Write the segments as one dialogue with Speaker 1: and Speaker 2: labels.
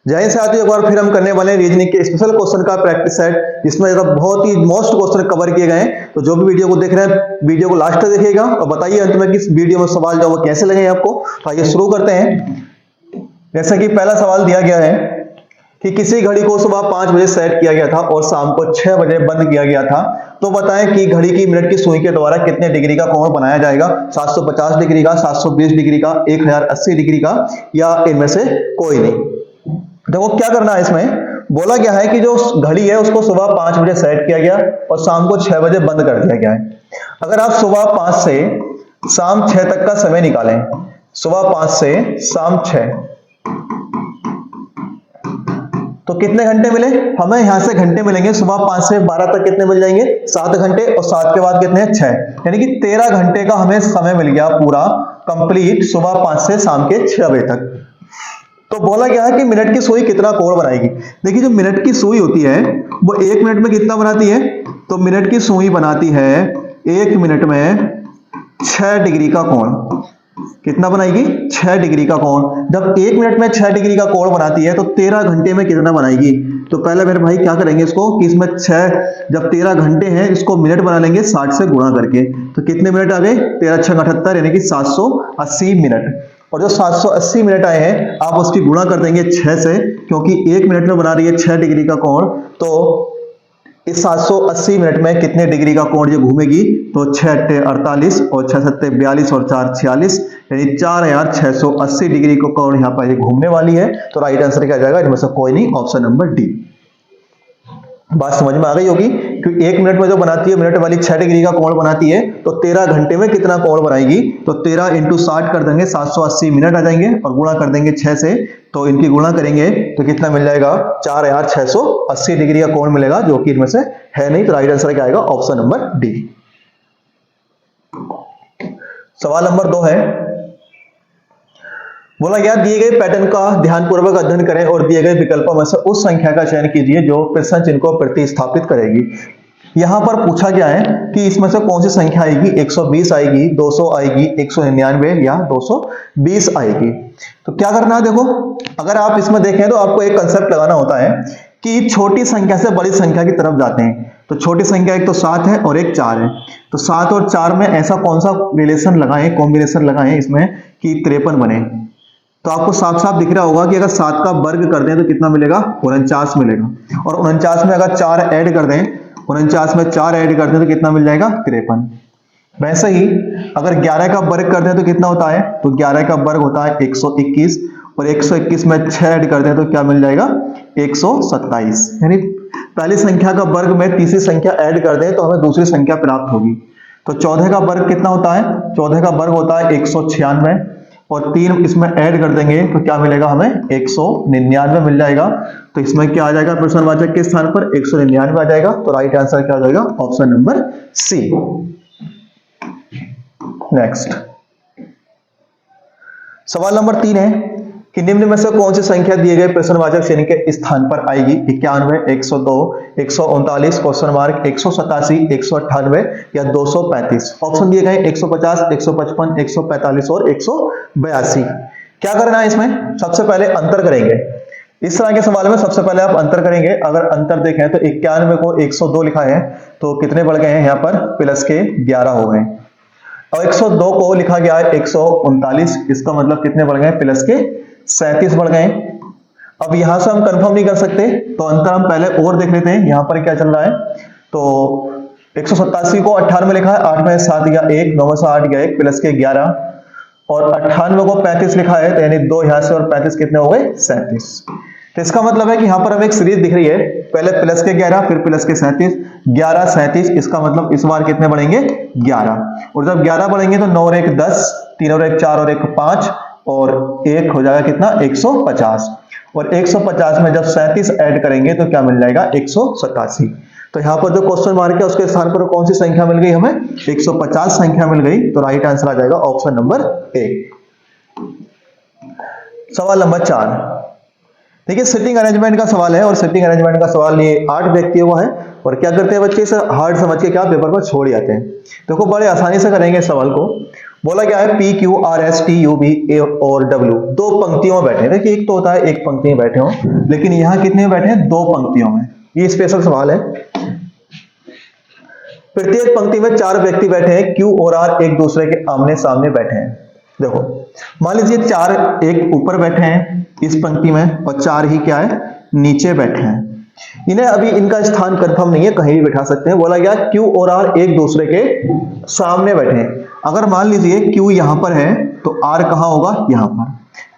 Speaker 1: जय हिंद साथियों, एक बार फिर हम करने वाले हैं रीजनिंग के स्पेशल क्वेश्चन का प्रैक्टिस सेट, जिसमें बहुत ही मोस्ट क्वेश्चन कवर किए गए हैं। तो जो भी वीडियो को देख रहे हैं, वीडियो को लास्ट तक देखिएगा और बताइए अंत में कि इस वीडियो में सवाल जो वो कैसे लगे आपको। तो आइए शुरू करते हैं। जैसे कि पहला सवाल दिया गया है कि किसी घड़ी को सुबह 5 बजे सेट किया गया था और शाम को 6 बजे बंद किया गया था, तो बताएं कि घड़ी की मिनट की सुई के द्वारा कितने डिग्री का कोण बनाया जाएगा। 750 डिग्री का, 720 डिग्री का, 1080 डिग्री का, या इनमें से कोई नहीं। देखो क्या करना है, इसमें बोला गया है कि जो घड़ी है उसको सुबह 5 बजे सेट किया गया और शाम को 6 बजे बंद कर दिया गया है। अगर आप सुबह 5 से शाम 6 तक का समय निकालें, सुबह 5 से शाम 6, तो कितने घंटे मिले हमें? यहां से घंटे मिलेंगे। सुबह 5 से 12 तक कितने मिल जाएंगे? 7 घंटे, और 7 के बाद कितने हैं? 6, यानी कि 13 घंटे का हमें समय मिल गया पूरा कंप्लीट, सुबह 5 से शाम के 6 बजे तक। तो बोला गया है कि मिनट की सुई कितना कोण बनाएगी। देखिए जो मिनट की सुई होती है वो 1 मिनट में कितना बनाती है? तो मिनट की सुई बनाती है 1 मिनट में 6 डिग्री का कोण। कितना बनाएगी? 6 डिग्री का कोण। जब 1 मिनट में 6 डिग्री का कोण बनाती है तो 13 घंटे में कितना बनाएगी? तो पहले मेरे भाई क्या करेंगे इसको कि इसमें 6, जब 13 घंटे हैं इसको मिनट बना लेंगे 60 से गुणा करके। तो कितने मिनट आ गए? 13 6 78, यानी कि 780 मिनट। और जो 780 मिनट आए हैं आप उसकी गुणा कर देंगे 6 से, क्योंकि 1 मिनट में बना रही है 6 डिग्री का कोण। तो इस 780 मिनट में कितने डिग्री का कोण ये घूमेगी? तो 6 8 48 और 6 7 42 और 4 46, यानी 4680 डिग्री का कोण यहाँ पर ये घूमने वाली है। तो राइट आंसर क्या जाएगा? इनमें से कोई नहीं, ऑप्शन नंबर डी। बात समझ में आ गई होगी, क्योंकि 1 मिनट में जो बनाती है मिनट वाली 6 डिग्री का कोण बनाती है, तो 13 घंटे में कितना कोण बनाएगी? तो 13 इंटू 60 कर देंगे, 780 मिनट आ जाएंगे, और गुणा कर देंगे 6 से। तो इनकी गुणा करेंगे तो कितना मिल जाएगा? 4680 डिग्री का कोण मिलेगा, जो कि इनमें से है नहीं। तो राइट आंसर क्या आएगा? Option number D. सवाल नंबर 2 है, बोला गया दिए गए पैटर्न का ध्यानपूर्वक अध्ययन करें और दिए गए विकल्पों में से उस संख्या का चयन कीजिए जो प्रश्न चिन्ह को प्रतिस्थापित करेगी। यहां पर पूछा गया है कि इसमें से कौन सी संख्या आएगी? 120 आएगी, 200 आएगी, 199 या 220 आएगी। तो क्या करना है, देखो अगर आप इसमें देखें तो आपको एक कंसेप्ट लगाना होता है कि छोटी संख्या से बड़ी संख्या की तरफ जाते हैं। तो छोटी संख्या एक तो 7 है और एक 4 है, तो 7 और 4 में ऐसा कौन सा रिलेशन लगाएं, कॉम्बिनेशन लगाएं इसमें कि 53 बने। तो आपको साफ साफ दिख रहा होगा कि अगर 7 का वर्ग कर दें तो कितना मिलेगा? 49 मिलेगा। और 49 में अगर 4 ऐड कर दें, 49 में 4 ऐड कर दें तो कितना मिल जाएगा? 53। वैसे ही अगर 11 का वर्ग कर दें तो कितना होता है? तो 11 का वर्ग होता है 121, और 121 में 6 ऐड कर दें तो क्या मिल जाएगा? 127। यानी पहली संख्या का वर्ग में तीसरी संख्या ऐड कर दें तो हमें दूसरी संख्या प्राप्त होगी। तो 14 का वर्ग कितना होता है? 14 का वर्ग होता है 196, और 3 इसमें ऐड कर देंगे तो क्या मिलेगा हमें? 199 मिल जाएगा। तो इसमें क्या आ जाएगा? प्रश्नवाचक के स्थान पर 199 आ जाएगा। तो राइट आंसर क्या हो जाएगा? Option number C. नेक्स्ट सवाल नंबर 3 है कि निम्न में से कौन सी संख्या दिए गए प्रश्नवाचक श्रेणी के स्थान पर आएगी? 91, 102, 139, क्वेश्चन मार्क, 187, 198 या 235। ऑप्शन दिए गए 150, 155, 145 और 182। क्या करना है इसमें? सबसे पहले अंतर करेंगे। इस तरह के सवाल में सबसे पहले आप अंतर करेंगे। अगर अंतर देखें तो 91 को 102 लिखा है तो कितने बढ़ गए हैं? यहाँ पर प्लस के 11 हो गए। और 102 को लिखा गया है 139, इसका मतलब कितने बढ़ गए? प्लस के 37 बढ़ गए। अब यहां से हम कंफर्म नहीं कर सकते, तो अंतर हम पहले और देख लेते हैं यहां पर क्या चल रहा है। तो 187 को 18 में लिखा है, 8 में 7 गया 1, 9 में से 8 गया 1, प्लस के 11, और 98 को 35 लिखा है, तो यानी 2 यहां से और 35 कितने हो गए? 37। तो इसका मतलब है कि यहां पर हमें एक सीरीज दिख रही है, पहले प्लस के 11 फिर प्लस के 37, 11 37। इसका मतलब इस बार कितने बढ़ेंगे? 11। और जब 11 बढ़ेंगे तो 9 और 1 10, 3 और 1 4 और 1 5, और 1 हो जाएगा कितना? 150। और 150 में जब 37 ऐड करेंगे तो क्या मिल जाएगा? 187। तो यहां पर जो क्वेश्चन मार्क है उसके स्थान पर कौन सी संख्या मिल गई हमें? 150 संख्या मिल गई। तो राइट आंसर आ जाएगा ऑप्शन नंबर ए। सवाल नंबर 4, देखिए सिटिंग अरेंजमेंट का सवाल है, और सिटिंग अरेंजमेंट का सवाल ये 8 व्यक्तियों का है। और क्या करते हैं बच्चे? इसे हार्ड समझ के क्या पेपर पर छोड़ जाते हैं। देखो बड़े आसानी से करेंगे इस सवाल को। बोला क्या है, P Q R S T U B A और डब्ल्यू दो पंक्तियों में बैठे हैं। देखिए एक तो होता है एक पंक्ति में बैठे हो, लेकिन यहां कितने में बैठे हैं, दो पंक्तियों में। ये स्पेशल सवाल है। प्रत्येक पंक्ति में चार व्यक्ति बैठे हैं, क्यू और आर एक दूसरे के आमने सामने बैठे हैं। देखो मान लीजिए चार एक ऊपर बैठे हैं इस पंक्ति में और चार ही क्या है, नीचे बैठे हैं। इन्हें अभी इनका स्थान कंफर्म नहीं है, कहीं भी बैठा सकते हैं। बोला गया क्यू और आर एक दूसरे के सामने बैठे हैं। अगर मान लीजिए क्यू यहां पर है तो आर कहां होगा, यहां पर।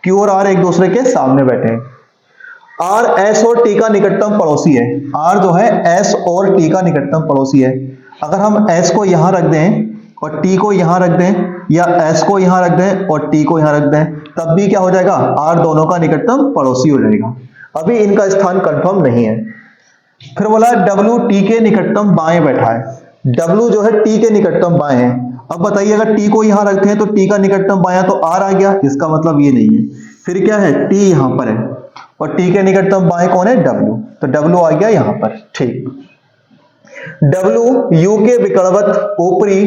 Speaker 1: क्यू और आर एक दूसरे के सामने बैठे हैं। आर एस और टी का निकटतम पड़ोसी है। आर जो है एस और टी का निकटतम पड़ोसी है। अगर हम एस को यहां रख दें और टी को यहां रख दें, या एस को यहां रख दें और टी को यहां रख दें, तब भी क्या हो जाएगा, आर दोनों का निकटतम पड़ोसी हो जाएगा। अभी इनका स्थान कंफर्म नहीं है। फिर बोला डब्ल्यू टी के निकटतम बाएं बैठा है। डब्ल्यू जो है टी के निकटतम बाएं है। अब बताइए अगर टी को यहां रखते हैं तो टी का निकटतम बायां तो आर आ गया, इसका मतलब ये नहीं है। फिर क्या है, टी यहां पर है और टी के निकटतम बाएं कौन है, डब्ल्यू, तो डब्ल्यू आ गया यहां पर। ठीक, डब्ल्यू यू के विकर्णवत ऊपरी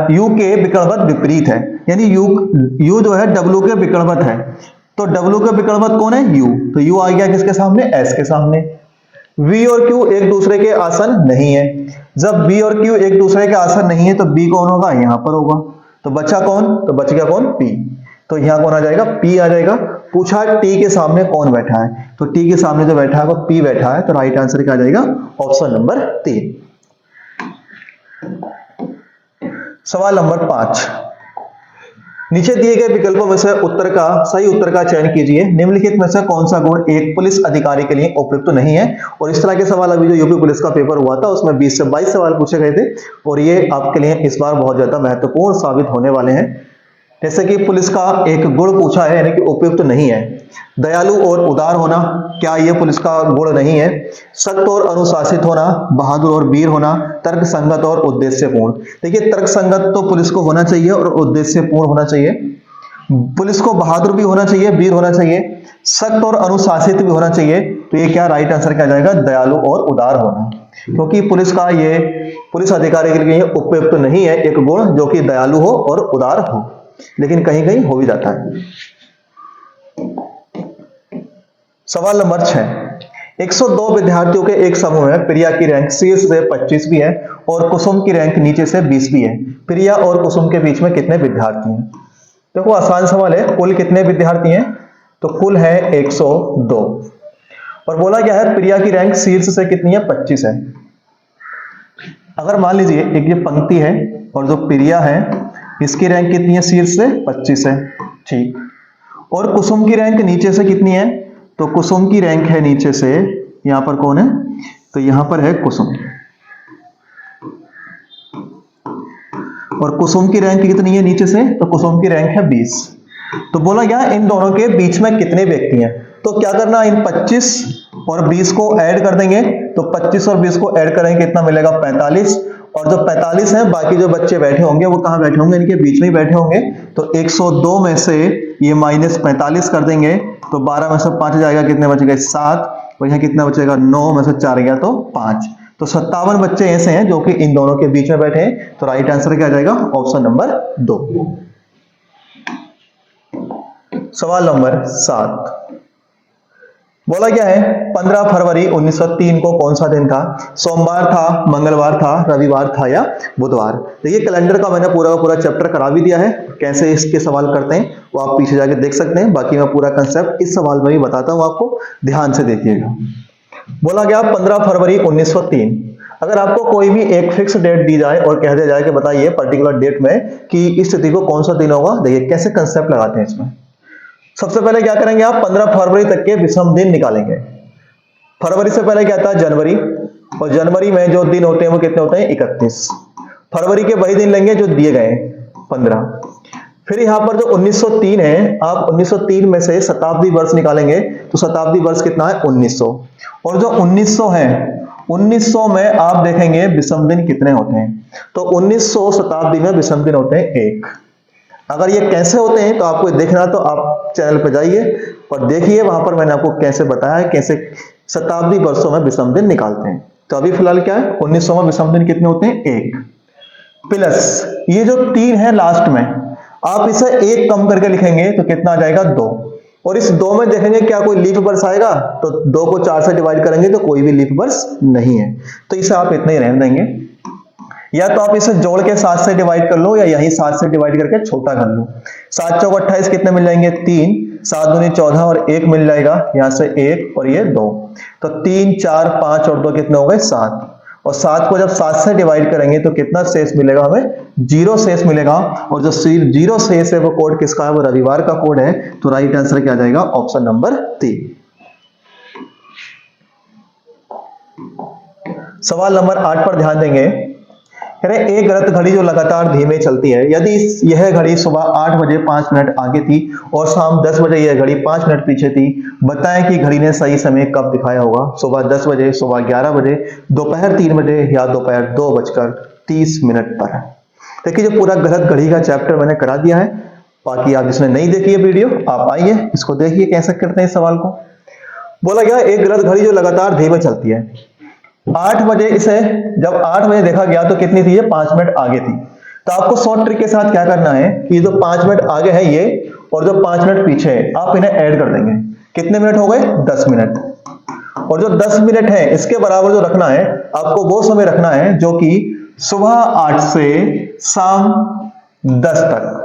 Speaker 1: यू के विकर्णवत विपरीत है, यानी यू जो है डब्ल्यू के विकर्णवत है। तो डब्ल्यू के विकर्णवत कौन है, यू, तो यू आ गया किसके सामने, एस के सामने। V और Q एक दूसरे के आसन नहीं है। जब B और Q एक दूसरे के आसन नहीं है तो B कौन होगा, यहां पर होगा। तो बचा कौन, तो बच गया कौन, P। तो यहां कौन आ जाएगा, P आ जाएगा। पूछा T के सामने कौन बैठा है, तो T के सामने जो बैठा है वो P बैठा है। तो राइट आंसर क्या आ जाएगा, ऑप्शन नंबर 3। सवाल नंबर 5, नीचे दिए गए विकल्पों में से सही उत्तर का चयन कीजिए। निम्नलिखित में से कौन सा गुण एक पुलिस अधिकारी के लिए उपयुक्त नहीं है। और इस तरह के सवाल अभी जो यूपी पुलिस का पेपर हुआ था उसमें 20 से 22 सवाल पूछे गए थे और ये आपके लिए इस बार बहुत ज्यादा महत्वपूर्ण साबित होने वाले हैं। जैसे कि पुलिस का एक गुण पूछा है, यानी कि उपयुक्त नहीं है। दयालु और उदार होना, क्या यह पुलिस का गुण नहीं है। सख्त और अनुशासित होना, बहादुर और वीर होना, तर्क संगत और उद्देश्यपूर्ण। देखिए तर्क संगत तो पुलिस को होना चाहिए और उद्देश्यपूर्ण होना चाहिए। पुलिस को बहादुर भी होना चाहिए, वीर होना चाहिए, सख्त और अनुशासित भी होना चाहिए। तो ये क्या राइट आंसर क्या जाएगा, दयालु और उदार होना। क्योंकि पुलिस का ये पुलिस अधिकारी के लिए उपयुक्त नहीं है एक गुण जो कि दयालु हो और उदार हो, लेकिन कहीं कहीं हो भी जाता है। सवाल नंबर 6, 102 विद्यार्थियों के एक समूह में प्रिया की रैंक शीर्ष से 25 भी है और कुसुम की रैंक नीचे से 20 भी है। प्रिया और कुसुम के बीच में कितने विद्यार्थी हैं। देखो आसान सवाल है, कुल कितने विद्यार्थी हैं, तो कुल है 102। और बोला क्या है, प्रिया की रैंक शीर्ष से कितनी है, 25 है। अगर मान लीजिए एक ये पंक्ति है और जो प्रिया है इसकी रैंक कितनी है, शीर्ष से 25 है। ठीक, और कुसुम की रैंक नीचे से कितनी है, तो कुसुम की रैंक है नीचे से, यहां पर कौन है, तो यहां पर है कुसुम। और कुसुम की रैंक कितनी है नीचे से, तो कुसुम की रैंक है 20। तो बोला गया इन दोनों के बीच में कितने व्यक्ति हैं। तो क्या करना, इन 25 और 20 को ऐड कर देंगे। तो 25 और 20 को ऐड करेंगे कितना मिलेगा, 45। और जो 45 हैं बाकी जो बच्चे बैठे होंगे वो कहां बैठे होंगे, इनके बीच में ही बैठे होंगे। तो 102 में से ये माइनस 45 कर देंगे तो 12 में से 5 जाएगा, कितने बचेगा, 7। और यहाँ कितना बचेगा, 9 में से 4 गया तो 5। तो 57 बच्चे ऐसे हैं जो कि इन दोनों के बीच में बैठे हैं। तो राइट आंसर क्या जाएगा, ऑप्शन नंबर 2। सवाल नंबर 7, बोला क्या है, 15 फरवरी 1903 को कौन सा दिन था। सोमवार था, मंगलवार था, रविवार था या बुधवार। देखिए कैलेंडर का मैंने पूरा का पूरा चैप्टर करा भी दिया है, कैसे इसके सवाल करते हैं वो आप पीछे जाके देख सकते हैं। बाकी मैं पूरा कंसेप्ट इस सवाल में भी बताता हूं आपको, ध्यान से देखिएगा। बोला गया 15 फरवरी 1903। अगर आपको कोई भी एक फिक्स डेट दी जाए और कह दिया जाए कि बताइए पर्टिकुलर डेट में कि इस तिथि को कौन सा दिन होगा, देखिए कैसे कंसेप्ट लगाते हैं इसमें। सबसे पहले क्या करेंगे आप, 15 फरवरी तक के विषम दिन निकालेंगे। फरवरी से पहले क्या था, जनवरी, और जनवरी में जो दिन होते हैं वो कितने होते हैं, 31। फरवरी के वही दिन लेंगे जो दिए गए 15। फिर यहां पर जो 1903 है, आप 1903 में से शताब्दी वर्ष निकालेंगे तो शताब्दी वर्ष कितना है, 1900। और जो 1900 है, 1900 में आप देखेंगे विषम दिन कितने होते हैं। तो 1900 शताब्दी में विषम दिन होते हैं 1। अगर ये कैसे होते हैं तो आपको देखना, तो आप चैनल पर जाइए और देखिए, वहां पर मैंने आपको कैसे बताया है कैसे शताब्दी वर्षों में विषम दिन निकालते हैं। तो अभी फिलहाल क्या है, 1900 में विषम दिन कितने होते हैं, 1। प्लस ये जो 3 है लास्ट में, आप इसे 1 कम करके लिखेंगे तो कितना आ जाएगा 2, और इस 2 में देखेंगे क्या कोई लीप वर्ष आएगा, तो 2 को 4 से डिवाइड करेंगे तो कोई भी लीप वर्ष नहीं है, तो इसे आप इतने ही रहने देंगे। या तो आप इसे जोड़ के 7 से डिवाइड कर लो, या यही 7 से डिवाइड करके छोटा कर लो। 7 चौक 28 कितने मिल जाएंगे 3, 7 दूनी 14 और 1 मिल जाएगा, यहां से 1 और ये 2, तो 3 4 5 और 2 कितने हो गए 7, और 7 को जब 7 से डिवाइड करेंगे तो कितना शेष मिलेगा हमें, 0 शेष मिलेगा। और जो 0 शेष है वो कोड किसका है, वो रविवार का कोड है, तो राइट आंसर क्या आ जाएगा, ऑप्शन नंबर 3। सवाल नंबर 8 पर ध्यान देंगे। एक गलत घड़ी जो लगातार धीमे चलती है, यदि यह घड़ी सुबह 8 बजे 5 मिनट आगे थी और शाम 10 बजे यह घड़ी 5 मिनट पीछे थी, बताएं कि घड़ी ने सही समय कब दिखाया होगा, सुबह 10 बजे, सुबह 11 बजे, दोपहर 3 बजे या दोपहर 2:30 पर। देखिए जो पूरा गलत घड़ी का चैप्टर मैंने करा दिया है, बाकी आप जिसने नहीं देखी है वीडियो, आप आइए इसको देखिए कैसे करते हैं इस सवाल को। बोला गया एक गलत घड़ी जो लगातार धीमे चलती है, 8 बजे इसे जब 8 बजे देखा गया तो कितनी थी, ये 5 मिनट आगे थी। तो आपको शॉर्ट ट्रिक के साथ क्या करना है कि जो 5 मिनट आगे है ये, और जो 5 मिनट पीछे है, आप इन्हें ऐड कर देंगे। कितने मिनट हो गए, 10 मिनट। और जो 10 मिनट है इसके बराबर जो रखना है, आपको वो समय रखना है जो कि सुबह 8 से शाम 10 तक।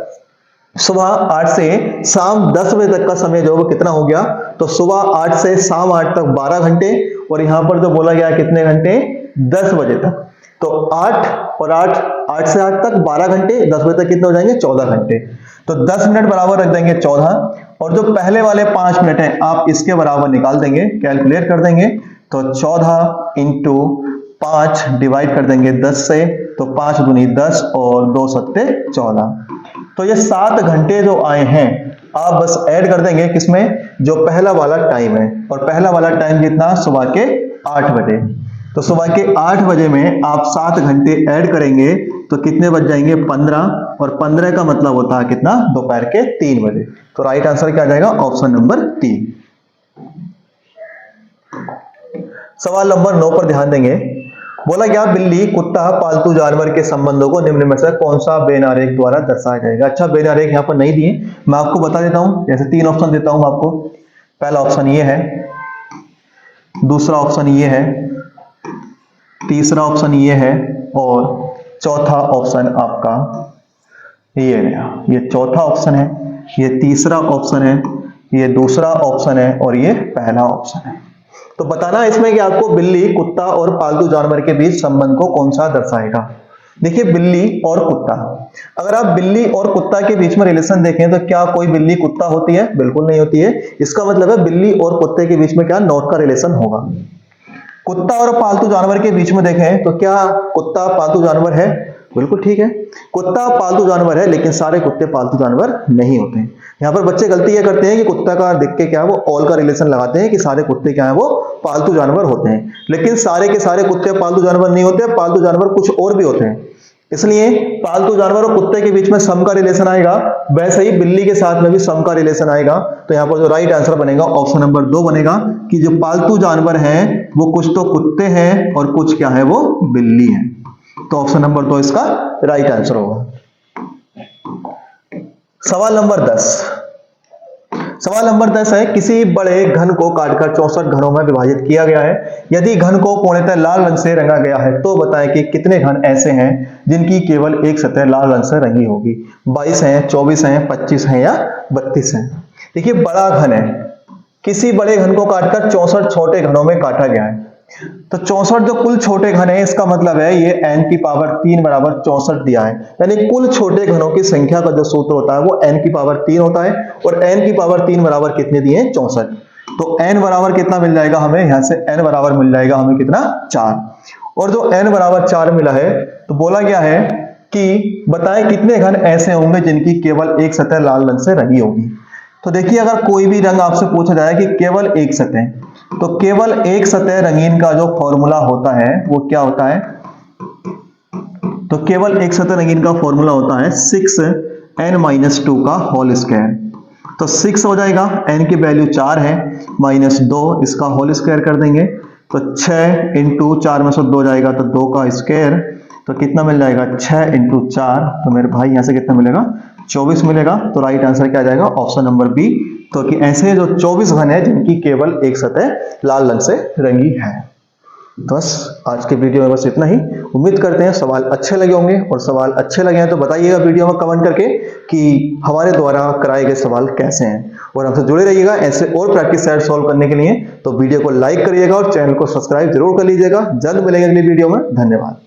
Speaker 1: सुबह 8 से शाम 10 बजे तक का समय जो वो कितना हो गया, तो सुबह 8 से शाम 8 तक 12 घंटे, और यहां पर जो बोला गया कितने घंटे, 10 बजे तक। तो 8 और 8 से 8 तक 12 घंटे, 10 बजे तक कितने हो जाएंगे, 14 घंटे। तो 10 मिनट बराबर रख देंगे 14, और जो पहले वाले 5 मिनट हैं आप इसके बराबर निकाल देंगे, कैलकुलेट कर देंगे। तो 14 इंटू 5 डिवाइड कर देंगे 10 से, तो 5 दूनी 10 और 2 सत्ते 14। तो ये 7 घंटे जो आए हैं, आप बस ऐड कर देंगे किसमें, जो पहला वाला टाइम है, और पहला वाला टाइम कितना, सुबह के 8 बजे। तो सुबह के 8 बजे में आप 7 घंटे ऐड करेंगे तो कितने बज जाएंगे, 15, और 15 का मतलब होता है कितना, दोपहर के 3 बजे। तो राइट आंसर क्या आ जाएगा, ऑप्शन नंबर 3। सवाल नंबर 9 पर ध्यान देंगे। बोला गया बिल्ली, कुत्ता, पालतू जानवर के संबंधों को निम्न में से कौन सा बेन आरेख द्वारा दर्शाया जाएगा। अच्छा, बेन आरेख यहाँ पर नहीं दिए, मैं आपको बता देता हूं। जैसे 3 ऑप्शन देता हूं आपको। पहला ऑप्शन ये है, दूसरा ऑप्शन ये है, तीसरा ऑप्शन ये है, और चौथा ऑप्शन आपका ये है। ये चौथा ऑप्शन है, ये तीसरा ऑप्शन है, ये दूसरा ऑप्शन है, और ये पहला ऑप्शन है। तो बताना इसमें कि आपको बिल्ली, कुत्ता और पालतू जानवर के बीच संबंध को कौन सा दर्शाएगा। देखिए बिल्ली और कुत्ता, अगर आप बिल्ली और कुत्ता के बीच में रिलेशन देखें तो क्या कोई बिल्ली कुत्ता होती है, बिल्कुल नहीं होती है। इसका मतलब है बिल्ली और कुत्ते के बीच में क्या, नॉट का रिलेशन होगा। कुत्ता और पालतू जानवर के बीच में देखें तो क्या कुत्ता पालतू जानवर है, बिल्कुल ठीक है, कुत्ता पालतू जानवर है, लेकिन सारे कुत्ते पालतू जानवर नहीं होते हैं। यहाँ पर बच्चे गलती ये करते हैं कि कुत्ता का देख के क्या वो ऑल का रिलेशन लगाते हैं कि सारे कुत्ते क्या है वो पालतू जानवर होते हैं, लेकिन सारे के सारे कुत्ते पालतू जानवर नहीं होते, पालतू जानवर कुछ और भी होते हैं। इसलिए पालतू जानवर और कुत्ते के बीच में सम का रिलेशन आएगा, वैसे ही बिल्ली के साथ में भी सम का रिलेशन आएगा। तो यहाँ पर जो राइट आंसर बनेगा ऑप्शन नंबर 2 बनेगा कि जो पालतू जानवर हैं वो कुछ तो कुत्ते हैं और कुछ क्या है वो बिल्ली है। तो ऑप्शन नंबर 2 इसका राइट आंसर होगा। सवाल नंबर 10। सवाल नंबर 10 है, किसी बड़े घन को काटकर 64 घनों में विभाजित किया गया है। यदि घन को पूर्णतः लाल रंग से रंगा गया है तो बताएं कि कितने घन ऐसे हैं जिनकी केवल एक सतह लाल रंग से रंगी होगी। 22 हैं, 24 हैं, 25 हैं या 32 हैं। देखिए बड़ा घन है, किसी बड़े घन को काटकर 64 छोटे घनों में काटा गया है। तो 64 जो कुल छोटे घन है, इसका मतलब है ये n की पावर 3 बराबर 64 दिया है, यानी कुल छोटे घनों की संख्या का जो सूत्र होता है वो n की पावर 3 होता है, और n की पावर 3 बराबर कितने दिए हैं, 64। तो n बराबर कितना मिल जाएगा हमें, यहां से n बराबर मिल जाएगा हमें कितना, 4। और जो n बराबर 4 मिला है तो बोला गया है कि बताएं कितने घन ऐसे होंगे जिनकी केवल एक सतह लाल रंग से रंगी होगी। तो देखिए अगर कोई भी रंग आपसे पूछा जाए कि केवल एक सतह, तो केवल एक सतह रंगीन का जो फॉर्मूला होता है वो क्या होता है, तो केवल एक सतह रंगीन का फॉर्मूला होता है 6n-2 का होल स्क्वायर। तो 6 हो जाएगा, n की वैल्यू 4 है, -2 इसका होल स्क्वायर कर देंगे, तो 6 × 4 में से 2 जाएगा तो 2 का स्क्वायर, तो तो कितना मिल जाएगा 6 × 4, तो मेरे भाई यहाँ से कितना मिलेगा 24 मिलेगा। तो राइट आंसर क्या आ जाएगा ऑप्शन नंबर बी। तो कि ऐसे जो 24 घन है जिनकी केवल एक सतह लाल रंग से रंगी है। बस आज के वीडियो में बस इतना ही। उम्मीद करते हैं सवाल अच्छे लगे होंगे, और सवाल अच्छे लगे हैं तो बताइएगा वीडियो में कमेंट करके कि हमारे द्वारा कराए गए सवाल कैसे हैं, और हमसे जुड़े रहिएगा ऐसे और प्रैक्टिस सेट सॉल्व करने के लिए। तो वीडियो को लाइक करिएगा और चैनल को सब्सक्राइब जरूर कर लीजिएगा। जल्द मिलेंगे अगली वीडियो में। धन्यवाद।